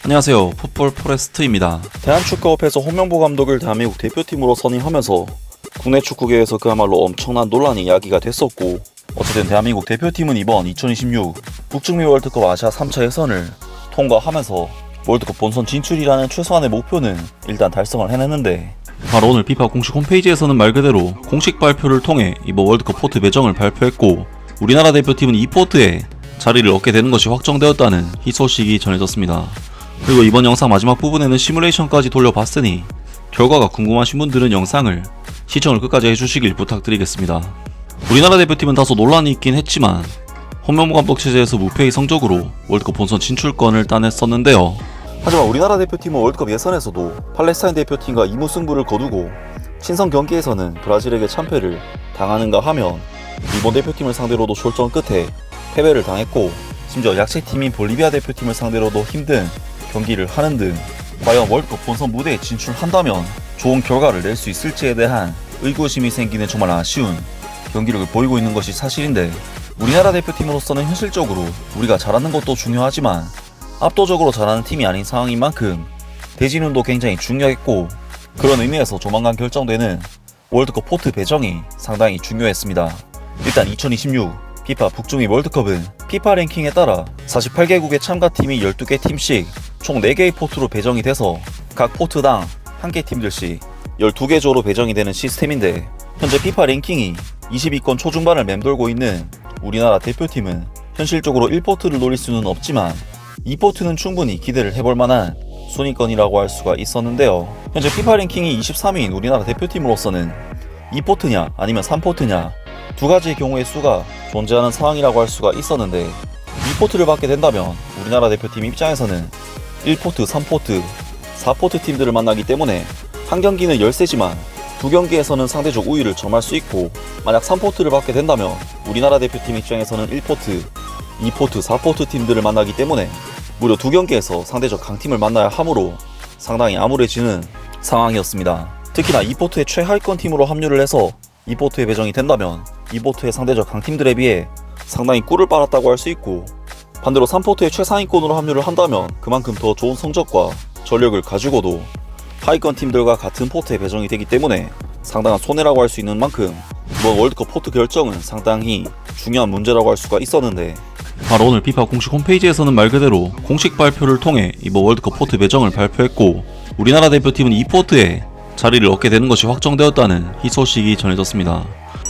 안녕하세요. 풋볼 포레스트입니다. 대한축구협회에서 홍명보 감독을 대한민국 대표팀으로 선임하면서 국내 축구계에서 그야말로 엄청난 논란이 야기가 됐었고, 어쨌든 대한민국 대표팀은 이번 2026 북중미 월드컵 아시아 3차 예선을 통과하면서 월드컵 본선 진출이라는 최소한의 목표는 일단 달성을 해냈는데, 바로 오늘 피파 공식 홈페이지에서는 말 그대로 공식 발표를 통해 이번 월드컵 포트 배정을 발표했고, 우리나라 대표팀은 이 포트에 자리를 얻게 되는 것이 확정되었다는 희소식이 전해졌습니다. 그리고 이번 영상 마지막 부분에는 시뮬레이션까지 돌려봤으니 결과가 궁금하신 분들은 영상을 시청을 끝까지 해주시길 부탁드리겠습니다. 우리나라 대표팀은 다소 논란이 있긴 했지만 홍명보 감독 체제에서 무패의 성적으로 월드컵 본선 진출권을 따냈었는데요. 하지만 우리나라 대표팀은 월드컵 예선에서도 팔레스타인 대표팀과 이무승부를 거두고 친선 경기에서는 브라질에게 참패를 당하는가 하면 일본 대표팀을 상대로도 졸전 끝에 패배를 당했고, 심지어 약체팀인 볼리비아 대표팀을 상대로도 힘든 경기를 하는 등 과연 월드컵 본선 무대에 진출한다면 좋은 결과를 낼 수 있을지에 대한 의구심이 생기는 정말 아쉬운 경기력을 보이고 있는 것이 사실인데, 우리나라 대표팀으로서는 현실적으로 우리가 잘하는 것도 중요하지만 압도적으로 잘하는 팀이 아닌 상황인 만큼 대진운도 굉장히 중요했고, 그런 의미에서 조만간 결정되는 월드컵 포트 배정이 상당히 중요했습니다. 일단 2026 피파 북중미 월드컵은 피파 랭킹에 따라 48개국의 참가팀이 12개 팀씩 총 4개의 포트로 배정이 돼서 각 포트당 1개 팀들씩 12개 조로 배정이 되는 시스템인데, 현재 피파 랭킹이 20위권 초중반을 맴돌고 있는 우리나라 대표팀은 현실적으로 1포트를 노릴 수는 없지만 2포트는 충분히 기대를 해볼 만한 순위권이라고 할 수가 있었는데요. 현재 피파 랭킹이 23위인 우리나라 대표팀으로서는 2포트냐 아니면 3포트냐 두 가지의 경우의 수가 존재하는 상황이라고 할 수가 있었는데, 2포트를 받게 된다면 우리나라 대표팀 입장에서는 1포트, 3포트, 4포트 팀들을 만나기 때문에 한 경기는 열세지만 두 경기에서는 상대적 우위를 점할 수 있고, 만약 3포트를 받게 된다면 우리나라 대표팀 입장에서는 1포트, 2포트, 4포트 팀들을 만나기 때문에 무려 두 경기에서 상대적 강팀을 만나야 하므로 상당히 암울해지는 상황이었습니다. 특히나 2포트의 최하위권 팀으로 합류를 해서 2포트에 배정이 된다면 2포트의 상대적 강팀들에 비해 상당히 꿀을 빨았다고 할 수 있고, 반대로 3포트의 최상위권으로 합류를 한다면 그만큼 더 좋은 성적과 전력을 가지고도 하위권 팀들과 같은 포트에 배정이 되기 때문에 상당한 손해라고 할 수 있는 만큼 이번 월드컵 포트 결정은 상당히 중요한 문제라고 할 수가 있었는데, 바로 오늘 피파 공식 홈페이지에서는 말 그대로 공식 발표를 통해 이번 월드컵 포트 배정을 발표했고, 우리나라 대표팀은 이 포트에 자리를 얻게 되는 것이 확정되었다는 희소식이 전해졌습니다.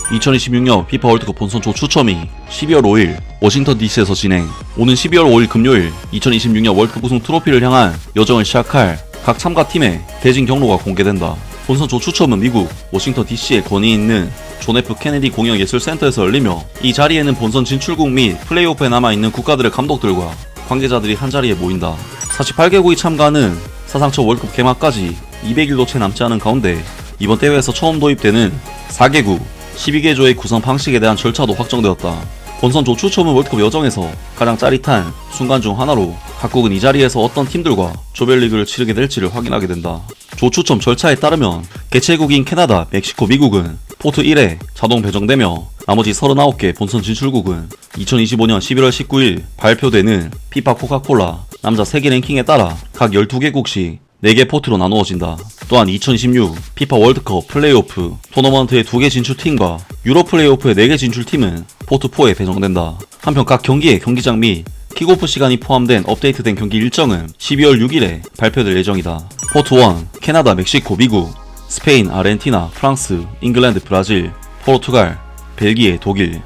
2026년 피파 월드컵 본선조 추첨이 12월 5일 워싱턴 DC에서 진행, 오는 12월 5일 금요일 2026년 월드컵 우승 트로피를 향한 여정을 시작할 각 참가팀의 대진 경로가 공개된다. 본선조 추첨은 미국 워싱턴 DC에 건이 있는 존 F 케네디 공영예술센터에서 열리며, 이 자리에는 본선 진출국 및 플레이오프에 남아있는 국가들의 감독들과 관계자들이 한자리에 모인다. 48개국이 참가하는 사상 첫 월드컵 개막까지 200일도 채 남지 않은 가운데 이번 대회에서 처음 도입되는 4개국 12개 조의 구성 방식에 대한 절차도 확정되었다. 본선조 추첨은 월드컵 여정에서 가장 짜릿한 순간 중 하나로 각국은 이 자리에서 어떤 팀들과 조별리그를 치르게 될지를 확인하게 된다. 조 추첨 절차에 따르면 개최국인 캐나다, 멕시코, 미국은 포트 1에 자동 배정되며, 나머지 39개 본선 진출국은 2025년 11월 19일 발표되는 피파 코카콜라 남자 세계 랭킹에 따라 각 12개국씩 4개 포트로 나누어진다. 또한 2026 피파 월드컵 플레이오프 토너먼트의 2개 진출팀과 유로 플레이오프의 4개 진출팀은 포트 4에 배정된다. 한편 각 경기의 경기장 및 킥오프 시간이 포함된 업데이트된 경기 일정은 12월 6일에 발표될 예정이다. 포트 1 캐나다, 멕시코, 미국, 스페인, 아르헨티나, 프랑스, 잉글랜드, 브라질, 포르투갈, 벨기에, 독일.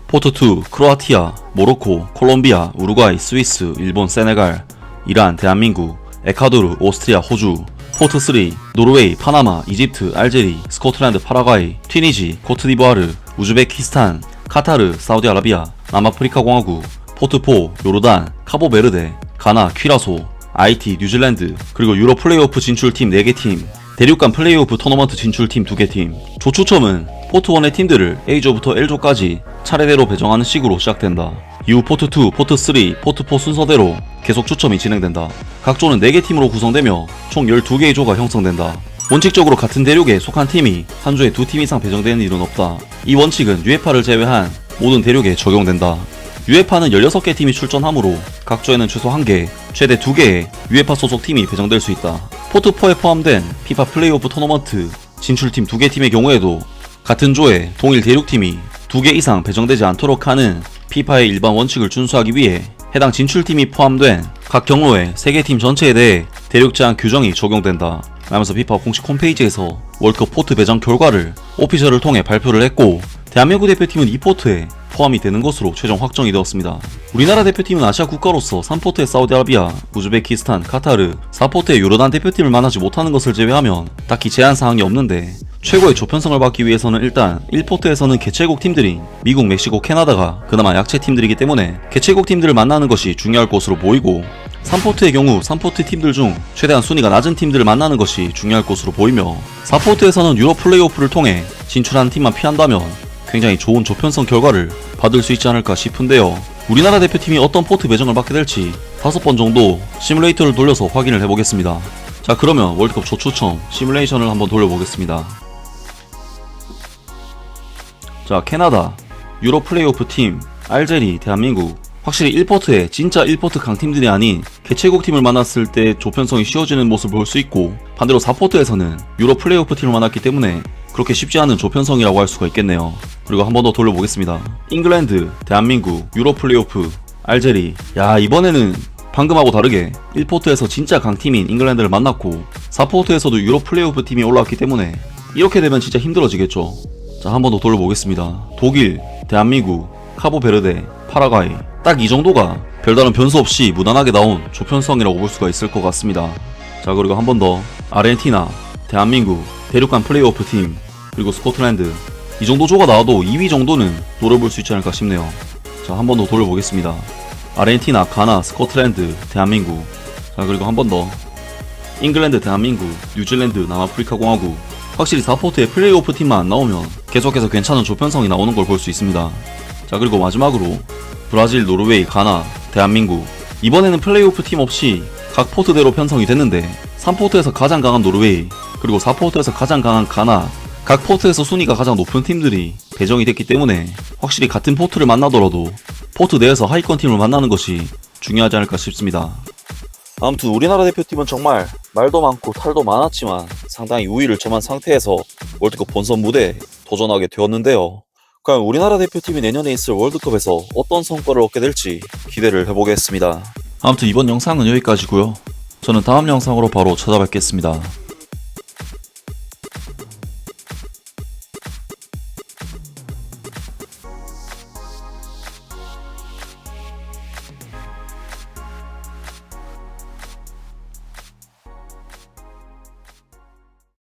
포트 2 크로아티아, 모로코, 콜롬비아, 우루과이, 스위스, 일본, 세네갈, 이란, 대한민국, 에콰도르, 오스트리아, 호주. 포트 3 노르웨이, 파나마, 이집트, 알제리, 스코틀랜드, 파라과이, 튀니지, 코트디부아르, 우즈베키스탄, 카타르, 사우디아라비아, 남아프리카 공화국. 포트 4 요르단, 카보베르데, 가나, 퀴라소, 아이티, 뉴질랜드. 그리고 유로 플레이오프 진출팀 4개 팀, 대륙간 플레이오프 토너먼트 진출팀 2개 팀. 조 추첨은 포트 1의 팀들을 A조부터 L조까지 차례대로 배정하는 식으로 시작된다. 이후 포트 2, 포트 3, 포트 4 순서대로 계속 추첨이 진행된다. 각 조는 4개 팀으로 구성되며 총 12개의 조가 형성된다. 원칙적으로 같은 대륙에 속한 팀이 한 조에 2팀 이상 배정되는 일은 없다. 이 원칙은 UEFA를 제외한 모든 대륙에 적용된다. UEFA는 16개 팀이 출전하므로 각 조에는 최소 1개, 최대 2개의 UEFA 소속 팀이 배정될 수 있다. 포트4에 포함된 피파 플레이오프 토너먼트 진출팀 2개 팀의 경우에도 같은 조에 동일 대륙팀이 2개 이상 배정되지 않도록 하는 피파의 일반 원칙을 준수하기 위해 해당 진출팀이 포함된 각 경로의 3개 팀 전체에 대해 대륙 제한 규정이 적용된다 라면서 피파 공식 홈페이지에서 월드컵 포트 배정 결과를 오피셜을 통해 발표를 했고, 대한민국 대표팀은 이 포트에 포함이 되는 것으로 최종 확정이 되었습니다. 우리나라 대표팀은 아시아 국가로서 3포트의 사우디아라비아, 우즈베키스탄, 카타르, 4포트의 요르단 대표팀을 만나지 못하는 것을 제외하면 딱히 제한 사항이 없는데, 최고의 조편성을 받기 위해서는 일단 1포트에서는 개최국 팀들인 미국, 멕시코, 캐나다가 그나마 약체 팀들이기 때문에 개최국 팀들을 만나는 것이 중요할 것으로 보이고, 3포트의 경우 3포트 팀들 중 최대한 순위가 낮은 팀들을 만나는 것이 중요할 것으로 보이며, 4포트에서는 유럽 플레이오프를 통해 진출하는 팀만 피한다면 굉장히 좋은 조편성 결과를 받을 수 있지 않을까 싶은데요. 우리나라 대표팀이 어떤 포트 배정을 받게 될지 5번 정도 시뮬레이터를 돌려서 확인을 해보겠습니다. 자, 그러면 월드컵 조추첨 시뮬레이션을 한번 돌려보겠습니다. 자, 캐나다, 유럽 플레이오프 팀, 알제리, 대한민국. 확실히 1포트에 진짜 1포트 강팀들이 아닌 개최국 팀을 만났을 때 조편성이 쉬워지는 모습을 볼 수 있고, 반대로 4포트에서는 유럽 플레이오프 팀을 만났기 때문에 그렇게 쉽지 않은 조편성이라고 할 수가 있겠네요. 그리고 한 번 더 돌려보겠습니다. 잉글랜드, 대한민국, 유럽 플레이오프, 알제리. 야, 이번에는 방금하고 다르게 1포트에서 진짜 강팀인 잉글랜드를 만났고 4포트에서도 유럽 플레이오프 팀이 올라왔기 때문에 이렇게 되면 진짜 힘들어지겠죠. 자, 한 번 더 돌려보겠습니다. 독일, 대한민국, 카보베르데, 파라과이. 딱 이 정도가 별다른 변수 없이 무난하게 나온 조편성이라고 볼 수가 있을 것 같습니다. 자, 그리고 한 번 더 아르헨티나, 대한민국, 대륙간 플레이오프 팀, 그리고 스코틀랜드. 이 정도 조가 나와도 2위 정도는 노려볼 수 있지 않을까 싶네요. 자, 한 번 더 돌려보겠습니다. 아르헨티나, 가나, 스코틀랜드, 대한민국. 자, 그리고 한 번 더 잉글랜드, 대한민국, 뉴질랜드, 남아프리카 공화국. 확실히 4포트에 플레이오프 팀만 안 나오면 계속해서 괜찮은 조편성이 나오는 걸 볼 수 있습니다. 자, 그리고 마지막으로 브라질, 노르웨이, 가나, 대한민국. 이번에는 플레이오프 팀 없이 각 포트대로 편성이 됐는데 3포트에서 가장 강한 노르웨이, 그리고 4포트에서 가장 강한 가나, 각 포트에서 순위가 가장 높은 팀들이 배정이 됐기 때문에 확실히 같은 포트를 만나더라도 포트 내에서 하위권 팀을 만나는 것이 중요하지 않을까 싶습니다. 아무튼 우리나라 대표팀은 정말 말도 많고 탈도 많았지만 상당히 우위를 점한 상태에서 월드컵 본선 무대에 도전하게 되었는데요. 과연 우리나라 대표팀이 내년에 있을 월드컵에서 어떤 성과를 얻게 될지 기대를 해보겠습니다. 아무튼 이번 영상은 여기까지고요. 저는 다음 영상으로 바로 찾아뵙겠습니다.